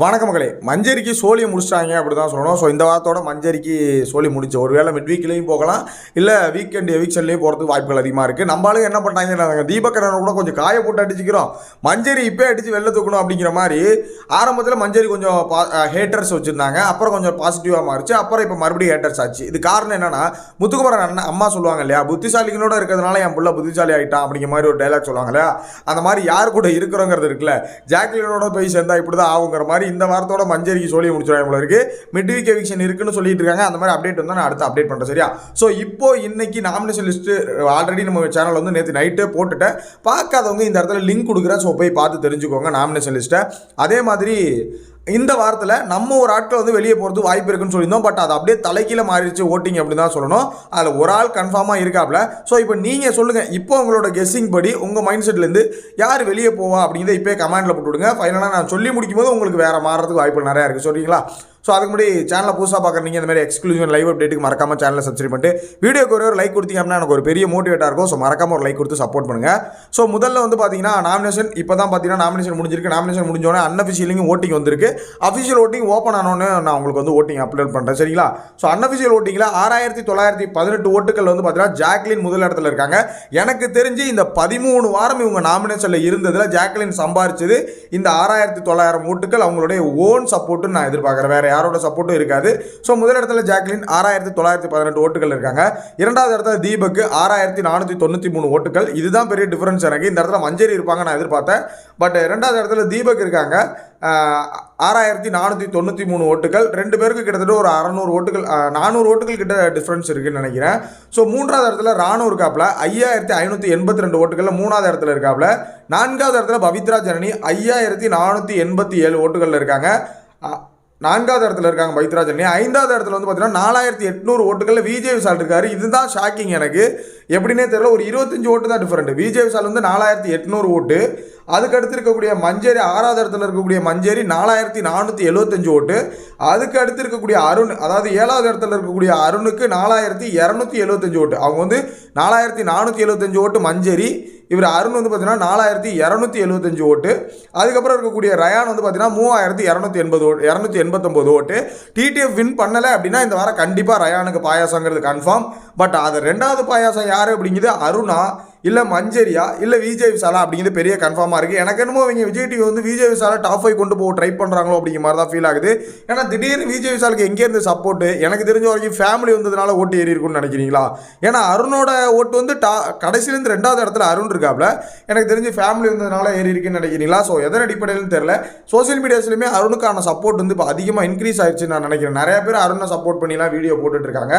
வணக்க மக்களே, மஞ்சரிக்கு சோழியை முடிச்சிட்டாங்க அப்படி தான் சொல்லணும். ஸோ இந்த வாரத்தோட மஞ்சரிக்கு சோழி முடிச்சு ஒரு வேளை மிட் வீக்லேயும் போகலாம், இல்லை வீக்கெண்ட் எவிக்ஷன்லேயும் போகிறதுக்கு வாய்ப்புகள் அதிகமாக இருக்குது. நம்மளும் என்ன பண்ணாங்க, நாங்கள் தீபக்கரனை கூட கொஞ்சம் காய போட்டு அடிச்சுக்கிறோம், மஞ்சரி இப்போ அடித்து வெளில தூக்கணும் அப்படிங்கிற மாதிரி. ஆரம்பத்தில் மஞ்சரி கொஞ்சம் ஹேட்டர்ஸ் வச்சுருந்தாங்க, அப்புறம் கொஞ்சம் பாசிட்டிவாக மாறிச்சு, அப்புறம் இப்போ மறுபடியும் ஹேட்டர்ஸ் ஆச்சு. இது காரணம் என்னன்னா, முத்துக்குமரன் அண்ணன் அம்மா சொல்லுவாங்க இல்லையா, புத்திசாலிகளோட இருக்கிறதுனால என் புள்ள புத்திசாலி ஆகிட்டான் அப்படிங்கிற மாதிரி ஒரு டைலாக் சொல்லுவாங்க இல்லையா, அந்த மாதிரி யார் கூட இருக்கிறோங்கிறது இருக்குல்ல, ஜாக்லினோட போய் சேர்ந்தா இப்படி தான் ஆகுங்கிற மாதிரி இந்த வாரத்தோட மஞ்சரிக்கு சோழியை முடிச்சிருவாங்க இருக்கு. மிட் வீக் எவிக்ஷன் இருக்குன்னு சொல்லிட்டு இருக்காங்க. அந்த மாதிரி அப்டேட் வந்து நான் அடுத்து அப்டேட் பண்றேன். சரியா? ஸோ இப்போ இன்னைக்கு நாமினேஷன் லிஸ்ட் ஆல்ரெடி நம்ம சேனல் வந்து நேற்று நைட்டே போட்டுட்டேன். பார்க்காதவங்க இந்த இடத்துல லிங்க் கொடுக்குறேன். ஸோ போய் பார்த்து தெரிஞ்சுக்கோங்க நாமினேஷன் லிஸ்ட்டை. அதே மாதிரி இந்த வாரத்தில் நம்ம ஒரு ஆட்கள் வந்து வெளியே போகிறது வாய்ப்பு இருக்குன்னு சொல்லியிருந்தோம். பட் அது அப்படியே தலைக்கீழ மாறிடுச்சு ஓட்டிங் அப்படின்னு தான் சொல்லணும். அதில் ஒரு ஆள் கன்ஃபார்மாக இருக்காப்ல. ஸோ இப்போ நீங்கள் சொல்லுங்கள், இப்போ உங்களோட கெஸ்ஸிங் படி உங்கள் மைண்ட் செட்லேருந்து யார் வெளியே போவா அப்படிங்கிறத இப்போ கமெண்ட்டில் போட்டு விடுங்க. ஃபைனலாக நான் சொல்லி முடிக்கும் போது உங்களுக்கு வேறு மாறுறதுக்கு வாய்ப்பு நிறையா இருக்குது. சொல்றீங்களா? ஸோ அதுக்கு முன்னாடி சேனலை புதுசாக பார்க்குறீங்க, இந்த மாதிரி எக்ஸ்க்ளூசிவ் லைவ் அப்டேட்டுக்கு மறக்காம சேனலை சப்ஸ்கிரைப் பண்ணிட்டு வீடியோக்கு ஒரு லைக் கொடுத்தீங்க அப்படின்னா எனக்கு ஒரு பெரிய மோட்டிவேட்டாக இருக்கும். ஸோ மறக்காம ஒரு லைக் கொடுத்து சப்போர்ட் பண்ணுங்கள். ஸோ முதல்ல வந்து பார்த்தீங்கன்னா நாமினேஷன் இப்போ தான் பார்த்தீங்கன்னா நாமினேஷன் முடிஞ்சிருக்கு. நாமினேஷன் முடிஞ்சோடனே அன்அஃபிஷியலிங் ஓட்டிங் வந்திருக்கு. அஃபிஷியல் ஓட்டிங் ஓப்பன் ஆனோன்னு நான் உங்களுக்கு வந்து ஓட்டிங் அப்லோட் பண்ணுறேன். சரிங்களா? ஸோ அன்அஃபிஷியல் ஓட்டிங்கில் 6918 ஓட்டுகள் வந்து பார்த்தீங்கன்னா ஜாக்லின் முதல் இடத்துல இருக்காங்க. எனக்கு தெரிஞ்சு இந்த 13 வாரம் இவங்க நாமினேஷனில் இருந்ததில் ஜாக்லின் சம்பாரிச்சது இந்த 6900 ஓட்டுகள் அவங்களுடைய ஓன் சப்போர்ட்டுன்னு நான் எதிர்பார்க்குறேன். வேறு யாரோட சப்போர்ட்டும் இருக்காது. ஸோ முதல் இடத்துல ஜாக்லின் 6918 ஓட்டுகள் இருக்காங்க. இரண்டாவது இடத்துல தீபக் 6493 ஓட்டுகள். இதுதான் பெரிய டிஃபரன்ஸ் எனக்கு. இந்த இடத்துல மஞ்சரி இருப்பாங்க நான் எதிர்பார்த்தேன். பட் இரண்டாவது இடத்துல தீபக் இருக்காங்க 6493 ஓட்டுகள். ரெண்டு பேருக்கு கிட்டத்தட்ட ஒரு 600 ஓட்டுகள் 400 ஓட்டுகள் கிட்ட டிஃப்ரென்ஸ் இருக்குன்னு நினைக்கிறேன். ஸோ மூன்றாவது இடத்துல ராணு இருக்காப்புல 5582 ஓட்டுகள் மூணாவது இடத்துல இருக்காப்புல. நான்காவது இடத்துல பவித்ரா ஜனனி 5487 ஓட்டுகள் இருக்காங்க. நான்காவது இடத்துல இருக்காங்க பவித்ரா ஜனனி. ஐந்தாவது இடத்துல வந்து பார்த்தீங்கன்னா 4800 ஓட்டுகளில் விஜய் விஷால் இருக்காரு. இதுதான் ஷாக்கிங் எனக்கு, எப்படின்னே தெரியல. ஒரு 25 ஓட்டு தான் டிஃபரெண்ட். விஜய் விஷால் வந்து 4800 ஓட்டு. அதுக்கு அடுத்து இருக்கக்கூடிய மஞ்சரி, ஆறாவது இடத்துல இருக்கக்கூடிய மஞ்சரி 4475 ஓட்டு. அதுக்கு அடுத்து இருக்கக்கூடிய அருண், அதாவது ஏழாவது இடத்துல இருக்கக்கூடிய அருணுக்கு 4275 ஓட்டு. அவங்க வந்து 4475 ஓட்டு மஞ்சரி. இவர் அருண் வந்து பார்த்தீங்கன்னா 4275 ஓட்டு. அதுக்கப்புறம் இருக்கக்கூடிய ரயான் வந்து பார்த்தீங்கன்னா 3289 ஓட்டு. டிடிஎஃப் வின் பண்ணலை அப்படின்னா இந்த வாரம் கண்டிப்பாக ரயானுக்கு பாயாசங்கிறது கன்ஃபார்ம். பட் அது ரெண்டாவது பாயாசம் யார் அப்படிங்கிறது அருணா இல்லை மஞ்சரியா இல்லை விஜய் விஷாலா அப்படிங்கிறது பெரிய கன்ஃபார்மாக இருக்குது. எனக்கு என்னமோ இவங்க விஜய் டிவி வந்து விஜய் விஷாலை டாப் 5 கொண்டு போக ட்ரை பண்ணுறாங்களோ அப்படிங்கிற மாதிரி தான் ஃபீல் ஆகுது. ஏன்னா திடீர்னு விஜய் விஷாலுக்கு எங்கேருந்து சப்போர்ட்டு? எனக்கு தெரிஞ்ச வரைக்கும் ஃபேமிலி வந்ததுனால ஓட்டு ஏறி இருக்குன்னு நினைக்கிறீங்களா? ஏன்னா அருணோட ஓட்டு வந்து கடைசியிலேருந்து ரெண்டாவது இடத்துல அருண் இருக்காப்புல. எனக்கு தெரிஞ்சு ஃபேமிலி வந்ததுனால ஏறி இருக்குன்னு நினைக்கிறீங்களா? ஸோ எதன் அடிப்படையிலும் தெரியல. சோசியல் மீடியாஸ்லையுமே அருணுக்கான சப்போர்ட் வந்து இப்போ அதிகமாக இன்க்ரீஸ் ஆயிடுச்சுன்னு நான் நினைக்கிறேன். நிறைய பேர் அருணை சப்போர்ட் பண்ணிலாம் வீடியோ போட்டுட்ருக்காங்க.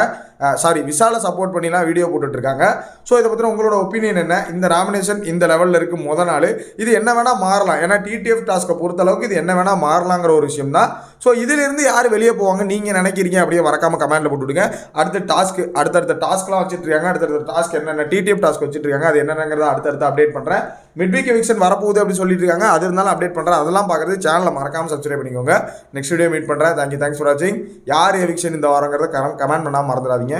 விஷாலை சப்போர்ட் பண்ணிலாம் வீடியோ போட்டுட்ருக்காங்க. ஸோ இதை பற்றின உங்களோட ஒப்பீனியன் என்ன? இந்த நாமினேஷன் இந்த லெவலில் இருக்கு முதல் நாள். இது என்ன வேணால் மாறலாம். ஏன்னா டிடிஎஃப் டாஸ்க்கை பொறுத்தளவுக்கு இது என்ன வேணால் மாறலாங்கிற ஒரு விஷயம் தான். ஸோ இதிலிருந்து யார் வெளியே போவாங்க நீங்கள் நினைக்கிறீங்க அப்படியே மறக்காம கமெண்ட்டில் போட்டுவிடுங்க. அடுத்தடுத்த டாஸ்க்லாம் வச்சுட்டு இருக்காங்க. அடுத்தடுத்த டாஸ்க் என்னென்ன டிடிஎஃப் டாஸ்க் வச்சுட்டு இருக்காங்க, அது என்னங்கிறத அடுத்தடுத்து அப்டேட் பண்ணுறேன். மிட் வீக் எவிக்ஷன் வரப்போகுது அப்படின்னு சொல்லிட்டு இருக்காங்க. அது இருந்தாலும் அப்டேட் பண்ணுறேன். அதெல்லாம் பார்க்குறது சேனலை மறக்காமல் சப்ஸ்கிரைப் பண்ணிக்கோங்க. நெக்ஸ்ட் வீடியோ மீட் பண்ணுறேன். தேங்க்ஸ் ஃபார் வாட்சிங். யார் எவிக்ஷன் இந்த வாரங்கிறத கமெண்ட் பண்ணாமல் மறந்துடாதீங்க.